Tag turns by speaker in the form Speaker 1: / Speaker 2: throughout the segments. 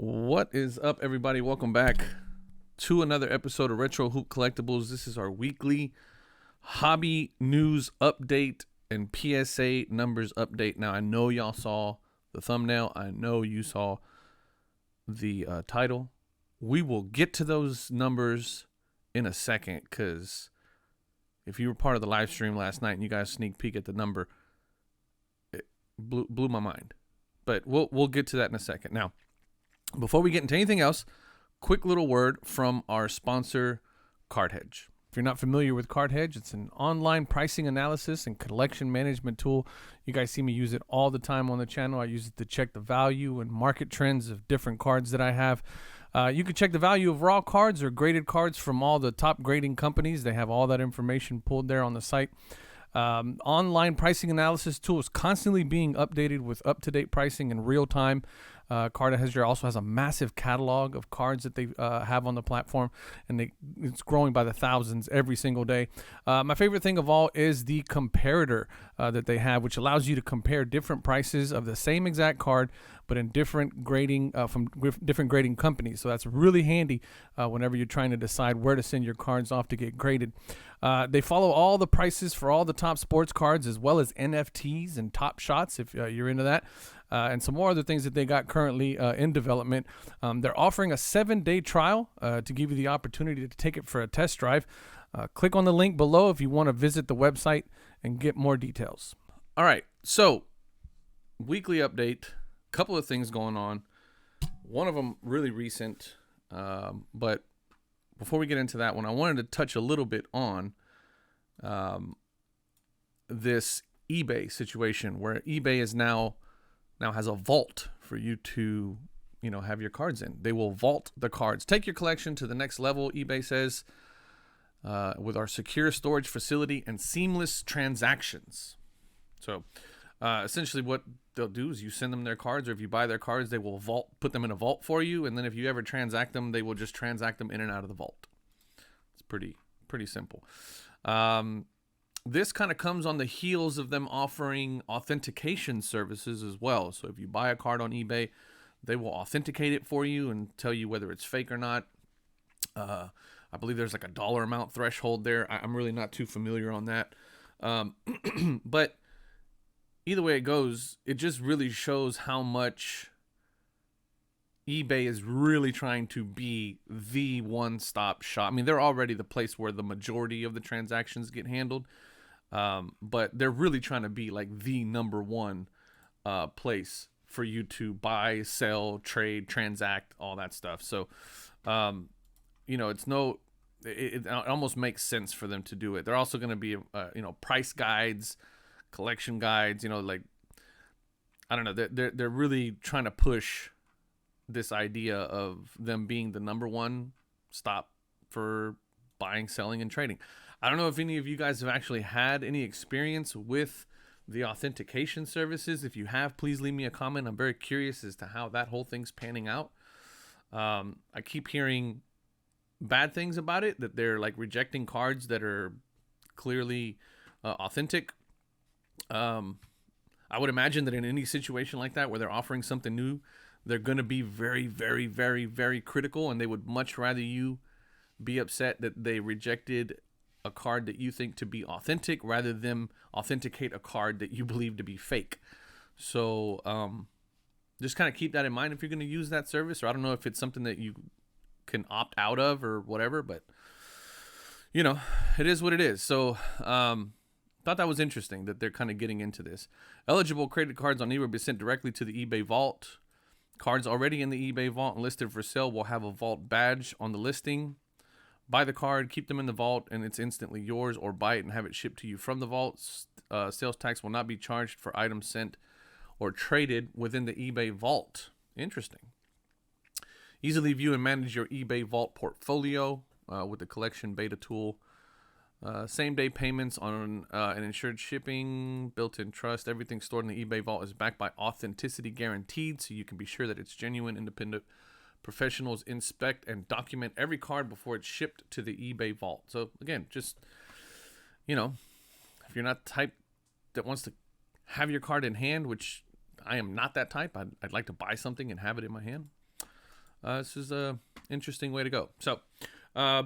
Speaker 1: What is up, everybody? Welcome back to another episode of Retro Hoop Collectibles. This is our weekly hobby news update and PSA numbers update. Now, I know y'all saw the thumbnail. I know you saw the title. We will get to those numbers in a second, because if you were part of the live stream last night and you guys sneak peek at the number, it blew my mind. But we'll get to that in a second. Now, before we get into anything else, quick little word from our sponsor, Hedge. If you're not familiar with Hedge, it's an online pricing analysis and collection management tool. You guys see me use it all the time on the channel. I use it to check the value and market trends of different cards that I have. You can check the value of raw cards or graded cards from all the top grading companies. They have all that information pulled there on the site. Online pricing analysis tool is constantly being updated with up-to-date pricing in real time. Hedge also has a massive catalog of cards that they have on the platform, and it's growing by the thousands every single day. My favorite thing of all is the comparator that they have, which allows you to compare different prices of the same exact card, but in different grading from different grading companies. So that's really handy whenever you're trying to decide where to send your cards off to get graded. They follow all the prices for all the top sports cards, as well as NFTs and Top Shots, if you're into that. And some more other things that they got currently in development. They're offering a 7-day trial to give you the opportunity to take it for a test drive. Click on the link below if you want to visit the website and get more details. All right, so weekly update. Couple of things going on. One of them really recent, but before we get into that one, I wanted to touch a little bit on this eBay situation, where eBay is now has a vault for you to, have your cards in. They will vault the cards. Take your collection to the next level, eBay says, with our secure storage facility and seamless transactions. So essentially what they'll do is you send them their cards, or if you buy their cards, they will put them in a vault for you, and then if you ever transact them, they will just transact them in and out of the vault. It's pretty simple. This kind of comes on the heels of them offering authentication services as well. So if you buy a card on eBay, they will authenticate it for you and tell you whether it's fake or not. I believe there's like a dollar amount threshold there. I'm really not too familiar on that. But either way it goes, it just really shows how much eBay is really trying to be the one-stop shop. I mean, they're already the place where the majority of the transactions get handled. But they're really trying to be like the number one place for you to buy, sell, trade, transact, all that stuff. So, it almost makes sense for them to do it. They're also going to be, price guides, collection guides, I don't know. They're really trying to push this idea of them being the number one stop for buying, selling, and trading. I don't know if any of you guys have actually had any experience with the authentication services. If you have, please leave me a comment. I'm very curious as to how that whole thing's panning out. I keep hearing bad things about it, that they're like rejecting cards that are clearly authentic. I would imagine that in any situation like that where they're offering something new, they're going to be very, very, very, very critical, and they would much rather you be upset that they rejected a card that you think to be authentic rather than authenticate a card that you believe to be fake. So just kind of keep that in mind if you're going to use that service. Or I don't know if it's something that you can opt out of or whatever, but it is what it is. So thought that was interesting that they're kind of getting into this. Eligible credit cards on eBay will be sent directly to the eBay vault. Cards already in the eBay vault and listed for sale will have a vault badge on the listing. Buy the card, keep them in the vault, and it's instantly yours, or buy it and have it shipped to you from the vault. Sales tax will not be charged for items sent or traded within the eBay vault. Interesting. Easily view and manage your eBay vault portfolio with the collection beta tool. Same-day payments on an insured shipping, built-in trust. Everything stored in the eBay vault is backed by authenticity guaranteed, so you can be sure that it's genuine. Independent professionals inspect and document every card before it's shipped to the eBay vault. So again, just, if you're not the type that wants to have your card in hand, which I am not that type, I'd like to buy something and have it in my hand. This is a interesting way to go. So, uh,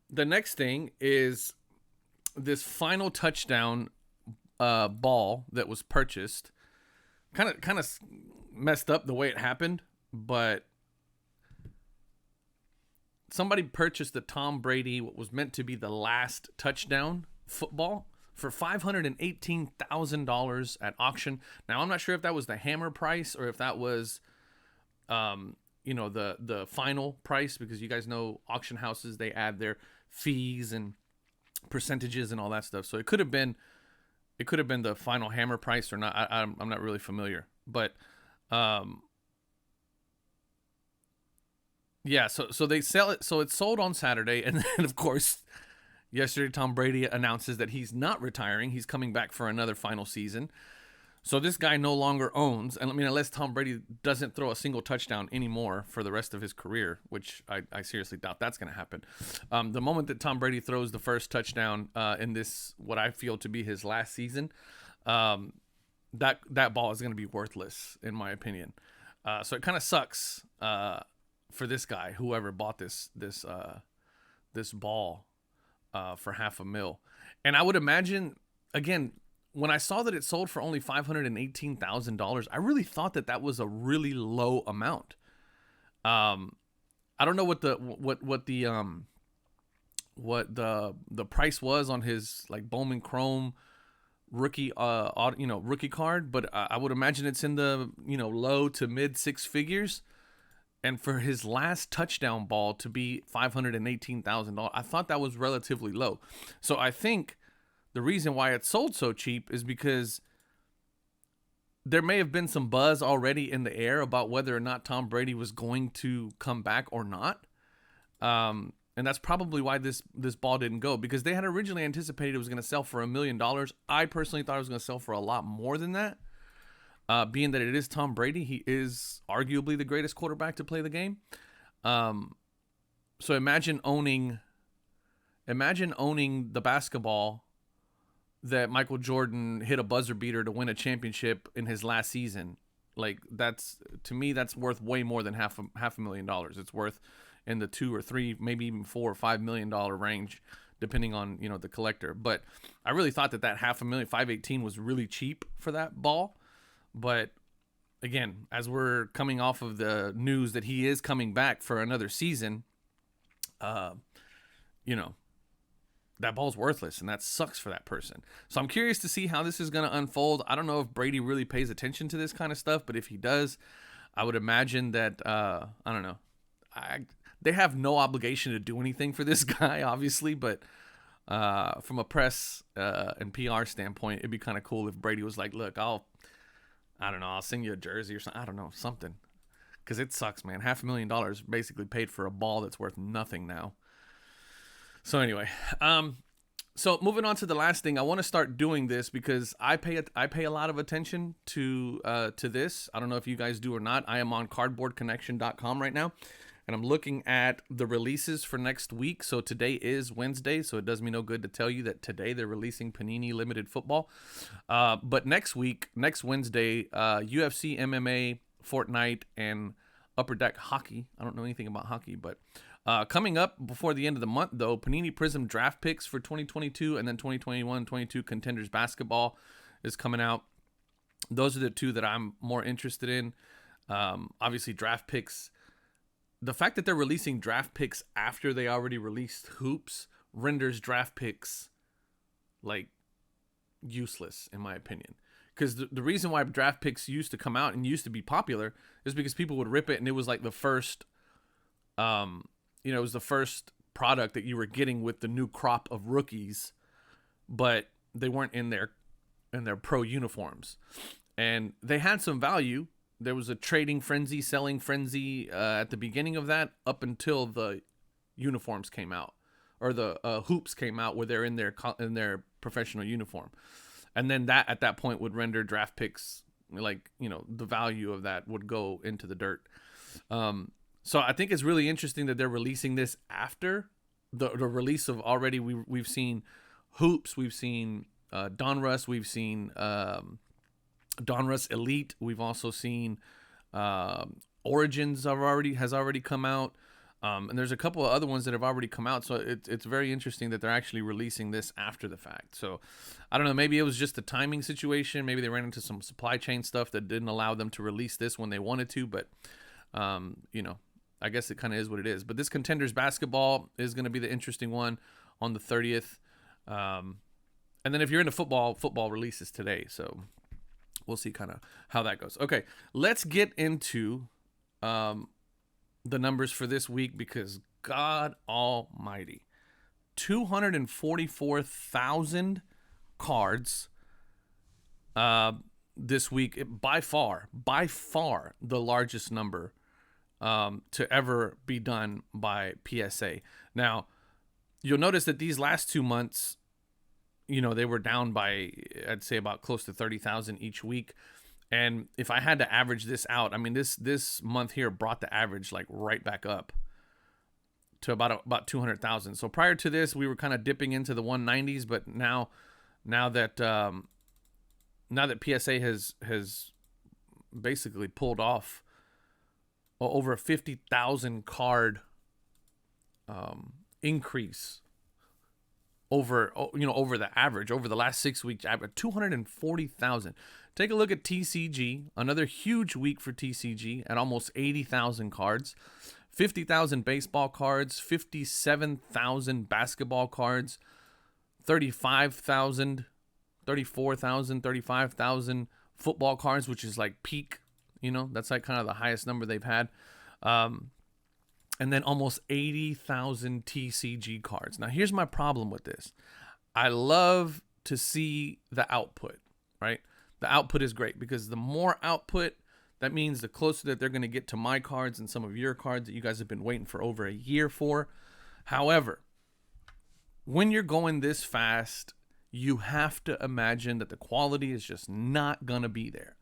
Speaker 1: the next thing is this final touchdown ball that was purchased. Kind of messed up the way it happened, but somebody purchased the Tom Brady, what was meant to be the last touchdown football, for $518,000 at auction. Now, I'm not sure if that was the hammer price or if that was, the final price, because you guys know auction houses, they add their fees and percentages and all that stuff. So it could have been the final hammer price or not. I'm not really familiar, but yeah. So they sell it. So it's sold on Saturday, and then of course yesterday Tom Brady announces that he's not retiring. He's coming back for another final season. So this guy no longer owns, and I mean, unless Tom Brady doesn't throw a single touchdown anymore for the rest of his career, which I seriously doubt that's going to happen. The moment that Tom Brady throws the first touchdown in this, what I feel to be his last season, that ball is going to be worthless, in my opinion. So it kind of sucks for this guy, whoever bought this ball for $500,000. And I would imagine, again, when I saw that it sold for only $518,000, I really thought that was a really low amount. I don't know what the price was on his like Bowman Chrome rookie rookie card, but I would imagine it's in the low to mid six figures. And for his last touchdown ball to be $518,000, I thought that was relatively low. So I think the reason why it sold so cheap is because there may have been some buzz already in the air about whether or not Tom Brady was going to come back or not. And that's probably why this ball didn't go, because they had originally anticipated it was going to sell for $1 million. I personally thought it was going to sell for a lot more than that. Being that it is Tom Brady, he is arguably the greatest quarterback to play the game. So imagine owning the basketball that Michael Jordan hit a buzzer beater to win a championship in his last season. Like, that's, to me, that's worth way more than half a million dollars. It's worth in the 2 or 3, maybe even $4 or $5 million range, depending on the collector. But I really thought that $500,000, 518, was really cheap for that ball. But again, as we're coming off of the news that he is coming back for another season, that ball's worthless, and that sucks for that person. So I'm curious to see how this is going to unfold. I don't know if Brady really pays attention to this kind of stuff, but if he does, I would imagine that, I don't know. They have no obligation to do anything for this guy, obviously, but from a press and PR standpoint, it'd be kind of cool if Brady was like, look, I'll sing you a jersey or something. I don't know, something. Because it sucks, man. $500,000 basically paid for a ball that's worth nothing now. So anyway, so moving on to the last thing, I want to start doing this because I pay a lot of attention to this. I don't know if you guys do or not. I am on cardboardconnection.com right now, and I'm looking at the releases for next week. So today is Wednesday, so it does me no good to tell you that today they're releasing Panini Limited Football. But next week, next Wednesday, UFC, MMA, Fortnite, and Upper Deck Hockey. I don't know anything about hockey, but coming up before the end of the month, though, Panini Prism draft picks for 2022 and then 2021-22 Contenders Basketball is coming out. Those are the two that I'm more interested in. Obviously, draft picks. The fact that they're releasing draft picks after they already released hoops renders draft picks like useless, in my opinion. Because the reason why draft picks used to come out and used to be popular is because people would rip it, and it was like the first, it was the first product that you were getting with the new crop of rookies, but they weren't in their pro uniforms, and they had some value. There was a trading frenzy, selling frenzy at the beginning of that, up until the uniforms came out, or the hoops came out, where they're in their professional uniform, and then that at that point would render draft picks, like, the value of that would go into the dirt. So I think it's really interesting that they're releasing this after the release of already. We've seen hoops, we've seen Donruss, we've seen Donruss Elite. We've also seen Origins has already come out. And there's a couple of other ones that have already come out. So it's very interesting that they're actually releasing this after the fact. So I don't know, maybe it was just a timing situation. Maybe they ran into some supply chain stuff that didn't allow them to release this when they wanted to. But, you know, I guess it kind of is what it is. But this Contenders basketball is going to be the interesting one on the 30th. And then if you're into football releases today. So we'll see kind of how that goes. Okay, let's get into the numbers for this week, because God almighty, 244,000 cards this week. By far the largest number to ever be done by PSA. Now, you'll notice that these last 2 months, you know, they were down by, I'd say, about close to 30,000 each week. And if I had to average this out, I mean, this month here brought the average like right back up to about 200,000. So prior to this, we were kind of dipping into the 190s, but now that PSA has basically pulled off over a 50,000 card increase over the average over the last 6 weeks, average 240,000. Take a look at TCG, another huge week for TCG at almost 80,000 cards, 50,000 baseball cards, 57,000 basketball cards, 35,000 football cards, which is like peak, you know, that's like kind of the highest number they've had. And then almost 80,000 TCG cards. Now, here's my problem with this. I love to see the output, right? The output is great, because the more output, that means the closer that they're going to get to my cards and some of your cards that you guys have been waiting for over a year for. However, when you're going this fast, you have to imagine that the quality is just not going to be there.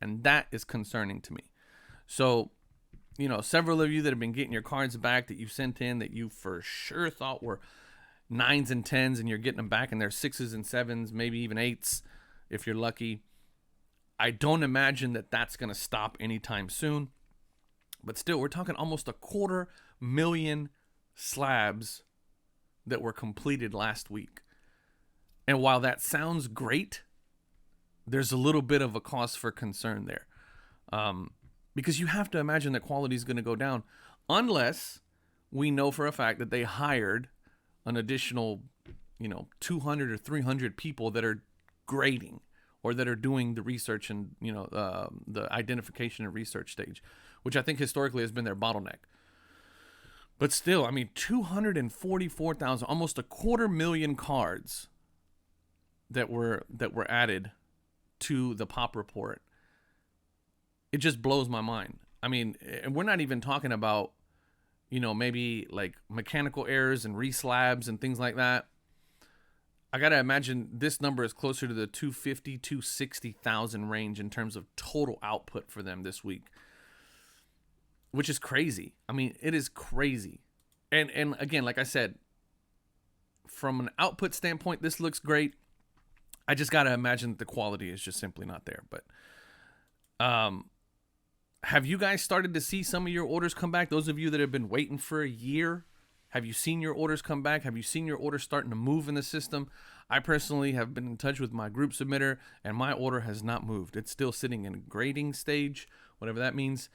Speaker 1: And that is concerning to me. So, you know, several of you that have been getting your cards back that you sent in that you for sure thought were 9s and 10s, and you're getting them back and they're 6s and 7s, maybe even 8s if you're lucky. I don't imagine that that's going to stop anytime soon. But still, we're talking almost 250,000 slabs that were completed last week. And while that sounds great, there's a little bit of a cause for concern there. Because you have to imagine that quality is going to go down unless we know for a fact that they hired an additional, 200 or 300 people that are grading or that are doing the research and, the identification and research stage, which I think historically has been their bottleneck. But still, I mean, 244,000, almost 250,000 cards that were added to the pop report. It just blows my mind. I mean, and we're not even talking about, maybe like mechanical errors and reslabs and things like that. I got to imagine this number is closer to the 250, 260,000 range in terms of total output for them this week, which is crazy. I mean, it is crazy. And again, like I said, from an output standpoint, this looks great. I just got to imagine that the quality is just simply not there. But have you guys started to see some of your orders come back? Those of you that have been waiting for a year, have you seen your orders come back? Have you seen your orders starting to move in the system? I personally have been in touch with my group submitter, and my order has not moved. It's still sitting in a grading stage, whatever that means.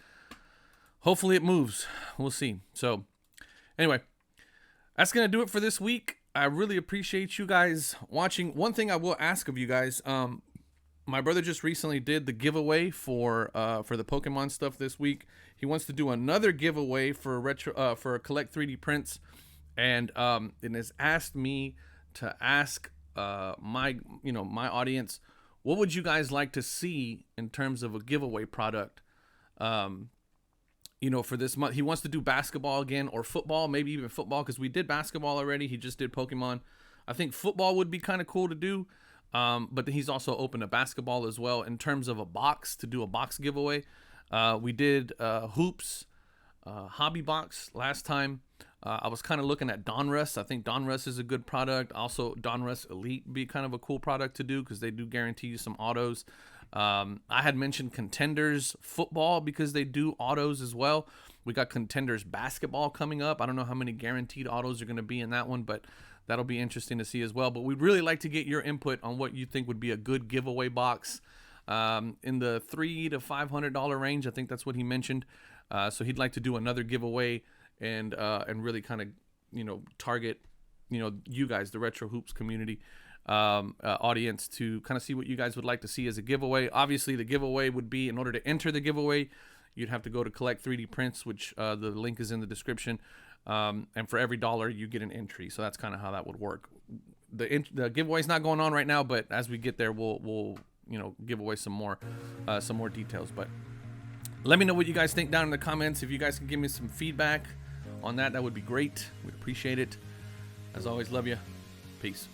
Speaker 1: Hopefully it moves. We'll see. So anyway, that's going to do it for this week. I really appreciate you guys watching. One thing I will ask of you guys, my brother just recently did the giveaway for the Pokemon stuff this week. He wants to do another giveaway for Collect 3D prints, and has asked me to ask my audience, what would you guys like to see in terms of a giveaway product? For this month. He wants to do basketball again, or football, maybe even football, because we did basketball already. He just did Pokemon. I think football would be kind of cool to do. But then he's also open to basketball as well in terms of a box, to do a box giveaway. We did hoops, hobby box last time. I was kind of looking at Donruss. I think Donruss is a good product. Also, Donruss Elite would be kind of a cool product to do because they do guarantee you some autos. I had mentioned Contenders football because they do autos as well. We got Contenders basketball coming up. I don't know how many guaranteed autos are going to be in that one, but that'll be interesting to see as well. But we'd really like to get your input on what you think would be a good giveaway box in the $300 to $500 range. I think that's what he mentioned. So he'd like to do another giveaway and really kind of, target, you guys, the Retro Hoops community audience, to kind of see what you guys would like to see as a giveaway. Obviously, the giveaway would be, in order to enter the giveaway, you'd have to go to Collect 3D Prints, which the link is in the description. And for every $1, you get an entry. So that's kind of how that would work. The giveaway's not going on right now, but as we get there, we'll give away some more details. But let me know what you guys think down in the comments. If you guys can give me some feedback on that would be great. We'd appreciate it. As always, love you. Peace.